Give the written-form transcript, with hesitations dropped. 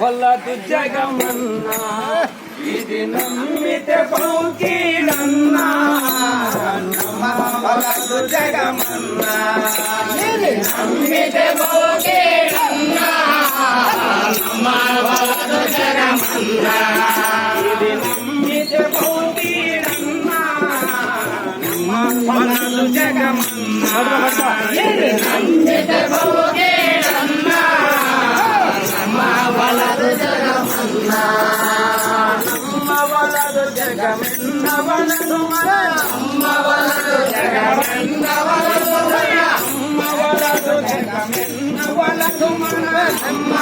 వల్ల దుర్జగమన్నా ఇది నమ్మితే పౌకీడన్నా వల్ల దుర్జగమన్నా ఇది నమ్మితే పౌకీడన్నా వల్ల దుర్జగమన్నా ఇది నమ్మితే పౌకీడన్నా వల్ల దుర్జగమన్నా ఇది నమ్మితే